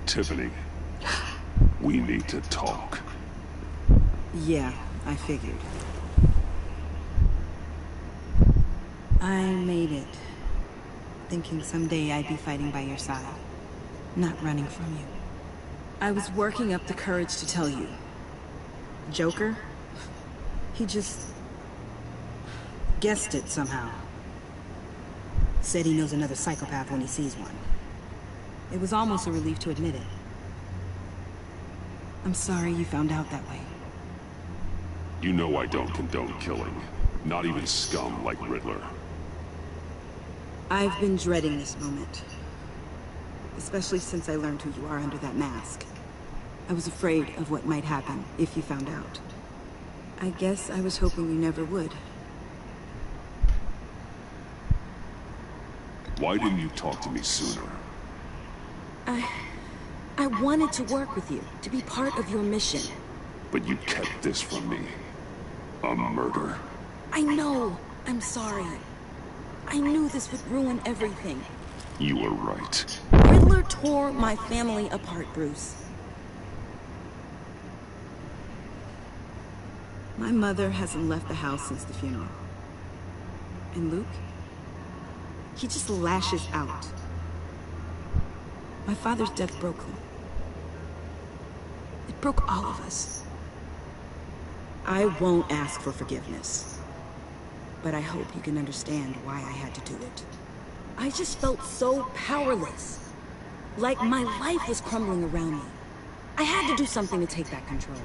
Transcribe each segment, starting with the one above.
Tiffany, we need to talk. Yeah, I figured. I made it. Thinking someday I'd be fighting by your side, not running from you. I was working up the courage to tell you. Joker? He just guessed it somehow. Said he knows another psychopath when he sees one. It was almost a relief to admit it. I'm sorry you found out that way. You know I don't condone killing. Not even scum like Riddler. I've been dreading this moment. Especially since I learned who you are under that mask. I was afraid of what might happen if you found out. I guess I was hoping you never would. Why didn't you talk to me sooner? I wanted to work with you, to be part of your mission. But you kept this from me. A murder. I know. I'm sorry. I knew this would ruin everything. You were right. Riddler tore my family apart, Bruce. My mother hasn't left the house since the funeral. And Luke? He just lashes out. My father's death broke them. It broke all of us. I won't ask for forgiveness. But I hope you can understand why I had to do it. I just felt so powerless. Like my life was crumbling around me. I had to do something to take back control.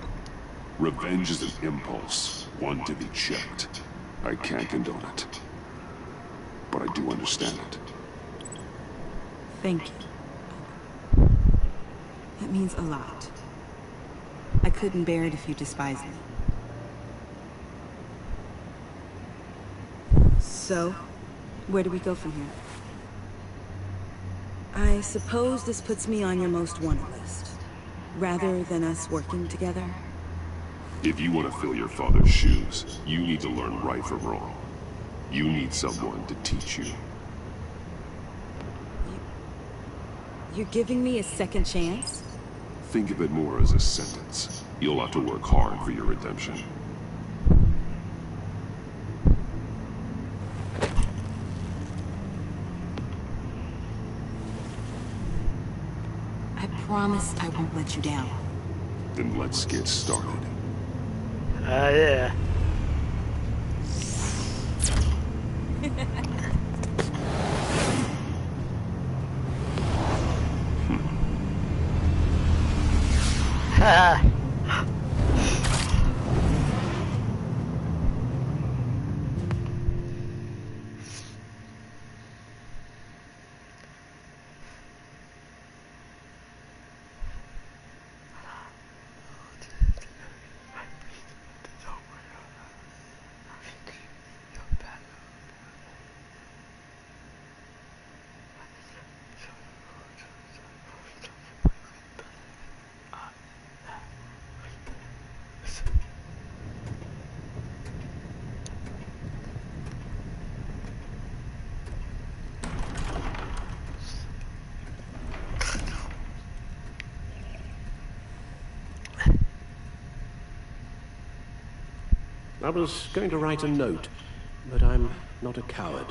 Revenge is an impulse, one to be checked. I can't condone it. But I do understand it. Thank you. That means a lot. I couldn't bear it if you despised me. So, where do we go from here? I suppose this puts me on your most wanted list, rather than us working together. If you want to fill your father's shoes, you need to learn right from wrong. You need someone to teach you. You're giving me a second chance? Think of it more as a sentence. You'll have to work hard for your redemption. I promise I won't let you down. Then let's get started. Yeah. Ha! I was going to write a note, but I'm not a coward.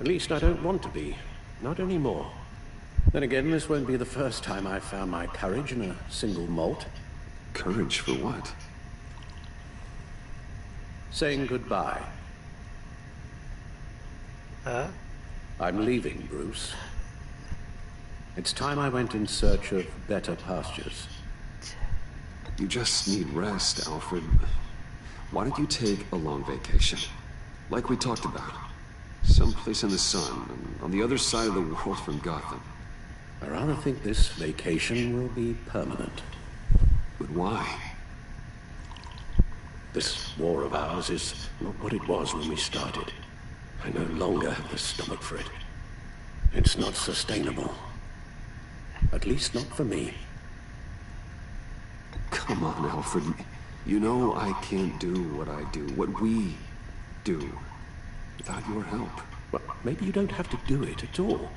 At least I don't want to be. Not anymore. Then again, this won't be the first time I've found my courage in a single malt. Courage for what? Saying goodbye. Huh? I'm leaving, Bruce. It's time I went in search of better pastures. You just need rest, Alfred. Why don't you take a long vacation? Like we talked about. Someplace in the sun, on the other side of the world from Gotham. I rather think this vacation will be permanent. But why? This war of ours is not what it was when we started. I no longer have the stomach for it. It's not sustainable. At least not for me. Come on, Alfred. You know I can't do what I do, what we do, without your help. Well, maybe you don't have to do it at all.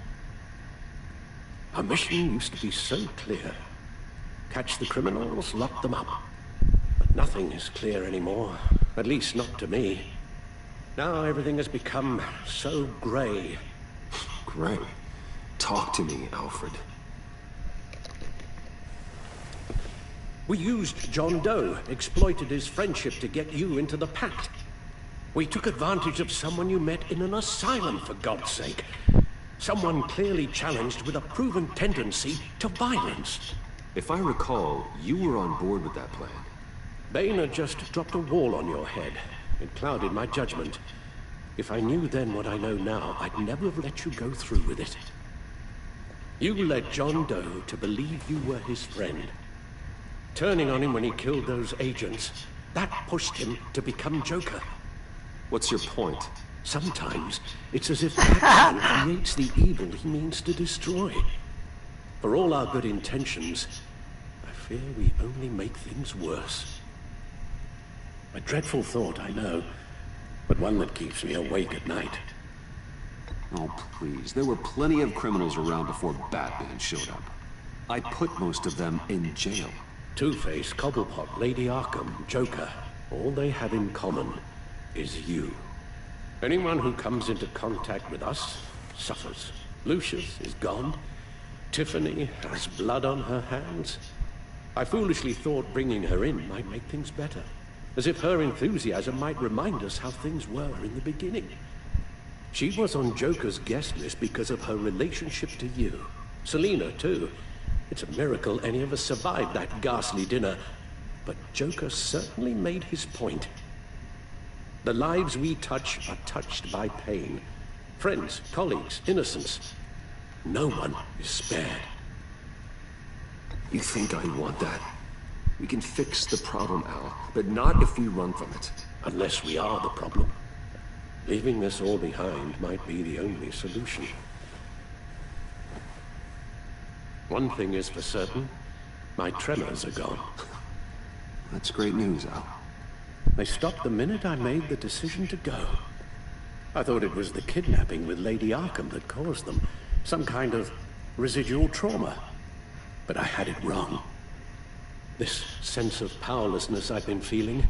Our mission used to be so clear. Catch the criminals, lock them up. But nothing is clear anymore, at least not to me. Now everything has become so gray. Gray? Talk to me, Alfred. We used John Doe, exploited his friendship to get you into the pact. We took advantage of someone you met in an asylum, for God's sake. Someone clearly challenged with a proven tendency to violence. If I recall, you were on board with that plan. Boehner just dropped a wall on your head. It clouded my judgment. If I knew then what I know now, I'd never have let you go through with it. You led John Doe to believe you were his friend. Turning on him when he killed those agents, that pushed him to become Joker. What's your point? Sometimes, it's as if Batman creates the evil he means to destroy. For all our good intentions, I fear we only make things worse. A dreadful thought, I know, but one that keeps me awake at night. Oh, please. There were plenty of criminals around before Batman showed up. I put most of them in jail. Two-Face, Cobblepot, Lady Arkham, Joker, all they have in common is you. Anyone who comes into contact with us suffers. Lucius is gone. Tiffany has blood on her hands. I foolishly thought bringing her in might make things better, as if her enthusiasm might remind us how things were in the beginning. She was on Joker's guest list because of her relationship to you. Selina, too. It's a miracle any of us survived that ghastly dinner, but Joker certainly made his point. The lives we touch are touched by pain. Friends, colleagues, innocents. No one is spared. You think I want that? We can fix the problem, Al, but not if we run from it. Unless we are the problem. Leaving this all behind might be the only solution. One thing is for certain, my tremors are gone. That's great news, Al. They stopped the minute I made the decision to go. I thought it was the kidnapping with Lady Arkham that caused them. Some kind of residual trauma. But I had it wrong. This sense of powerlessness I've been feeling,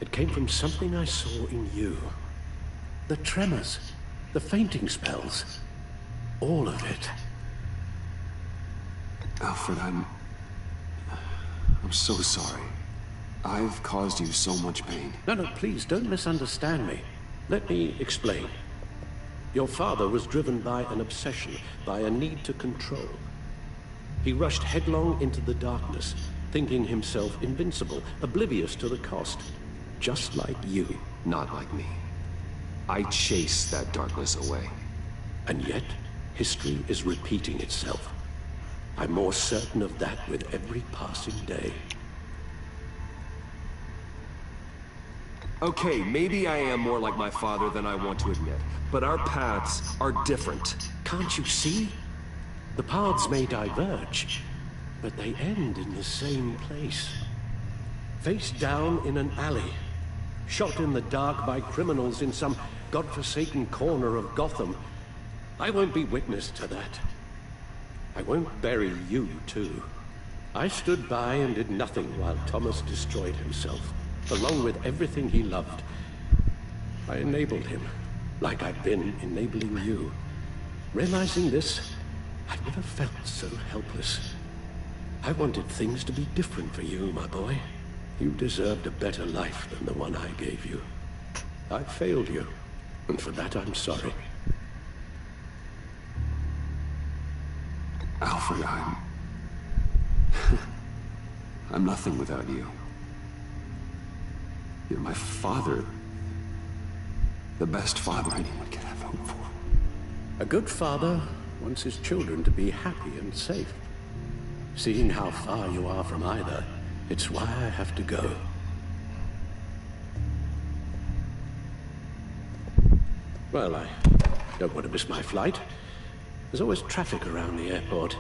it came from something I saw in you. The tremors, the fainting spells, all of it. Alfred, I'm so sorry. I've caused you so much pain. No, please, don't misunderstand me. Let me explain. Your father was driven by an obsession, by a need to control. He rushed headlong into the darkness, thinking himself invincible, oblivious to the cost. Just like you. Not like me. I chased that darkness away. And yet, history is repeating itself. I'm more certain of that with every passing day. Okay, maybe I am more like my father than I want to admit, but our paths are different. Can't you see? The paths may diverge, but they end in the same place. Face down in an alley, shot in the dark by criminals in some godforsaken corner of Gotham. I won't be witness to that. I won't bury you, too. I stood by and did nothing while Thomas destroyed himself, along with everything he loved. I enabled him, like I've been enabling you. Realizing this, I've never felt so helpless. I wanted things to be different for you, my boy. You deserved a better life than the one I gave you. I failed you, and for that I'm sorry. Alfred, I'm nothing without you. You're my father. The best father anyone could have hoped for. A good father wants his children to be happy and safe. Seeing how far you are from either, it's why I have to go. Well, I don't want to miss my flight. There's always traffic around the airport.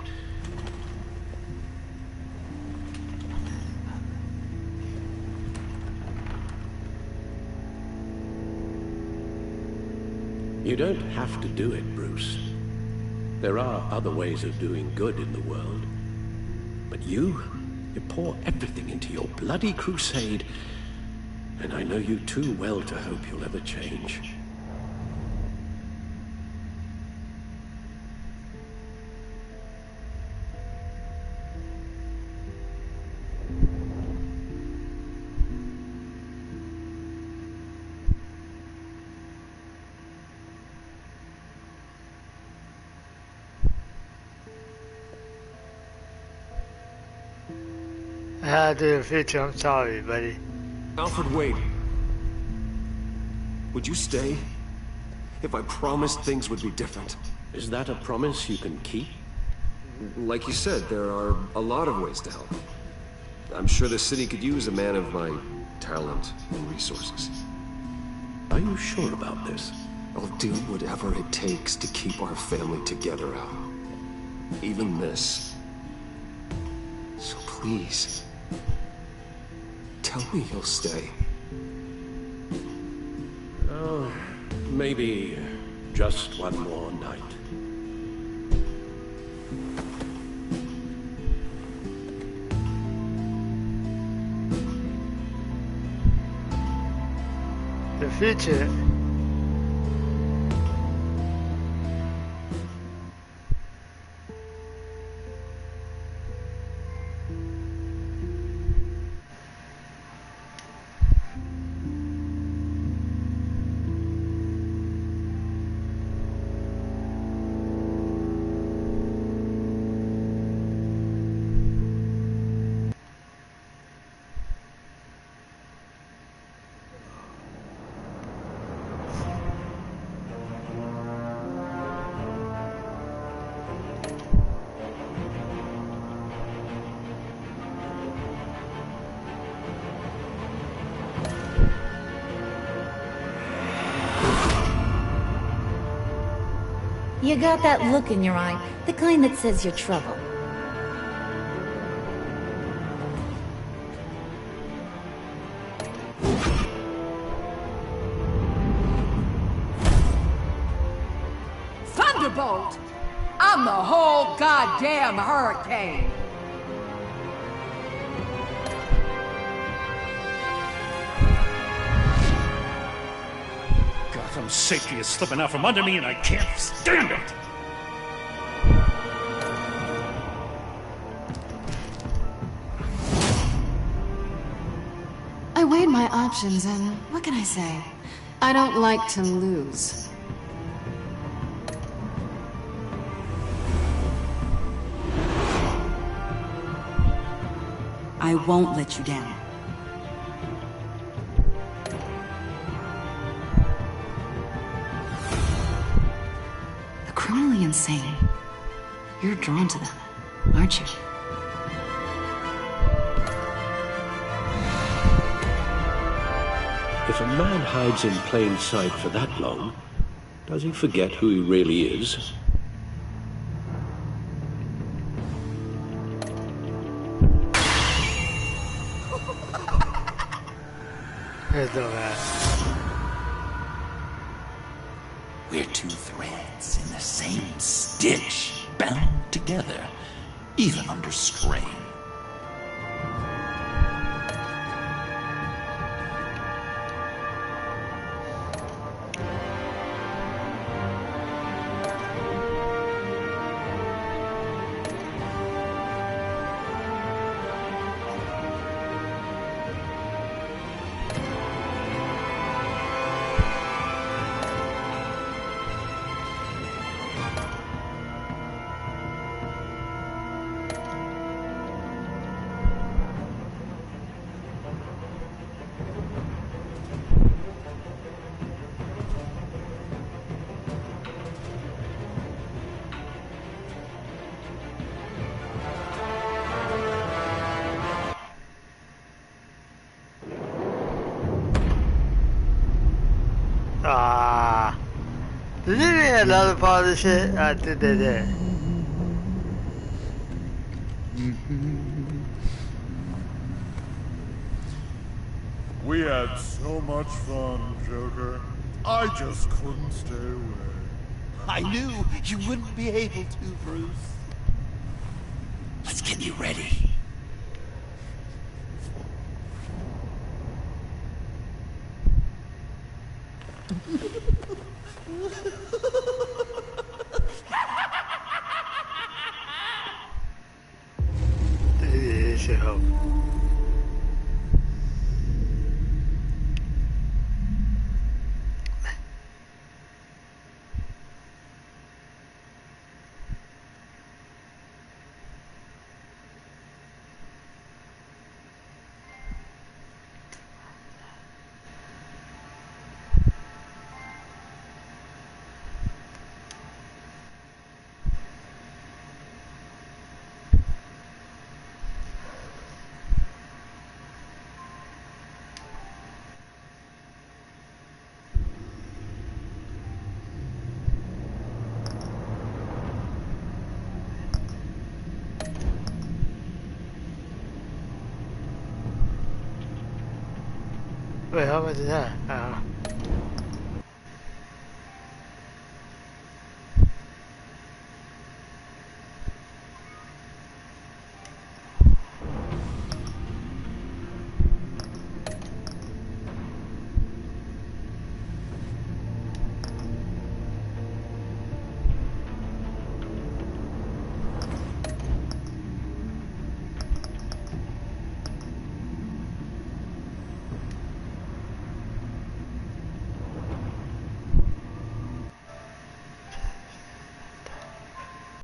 You don't have to do it, Bruce. There are other ways of doing good in the world. But you pour everything into your bloody crusade, and I know you too well to hope you'll ever change. To the future, I'm sorry, buddy. Alfred, wait. Would you stay? If I promised things would be different. Is that a promise you can keep? Like you said, there are a lot of ways to help. I'm sure the city could use a man of my talent and resources. Are you sure about this? I'll do whatever it takes to keep our family together, Al. Even this. So please, tell me you'll stay. Oh, maybe just one more night. The future. You got that look in your eye, the kind that says you're trouble. Thunderbolt! I'm the whole goddamn hurricane! Gotham safety is slipping out from under me and I can't stand it! I weighed my options and what can I say? I don't like to lose. I won't let you down. The criminally insane. You're drawn to them, aren't you? If a man hides in plain sight for that long, does he forget who he really is? There's no that. We're two threads in the same stitch, bound together, even under strain. Did you read another part of the shit? I think they did. We had so much fun, Joker. I just couldn't stay away. I knew you wouldn't be able to, Bruce. Let's get you ready. It should help. Wait, how much is that?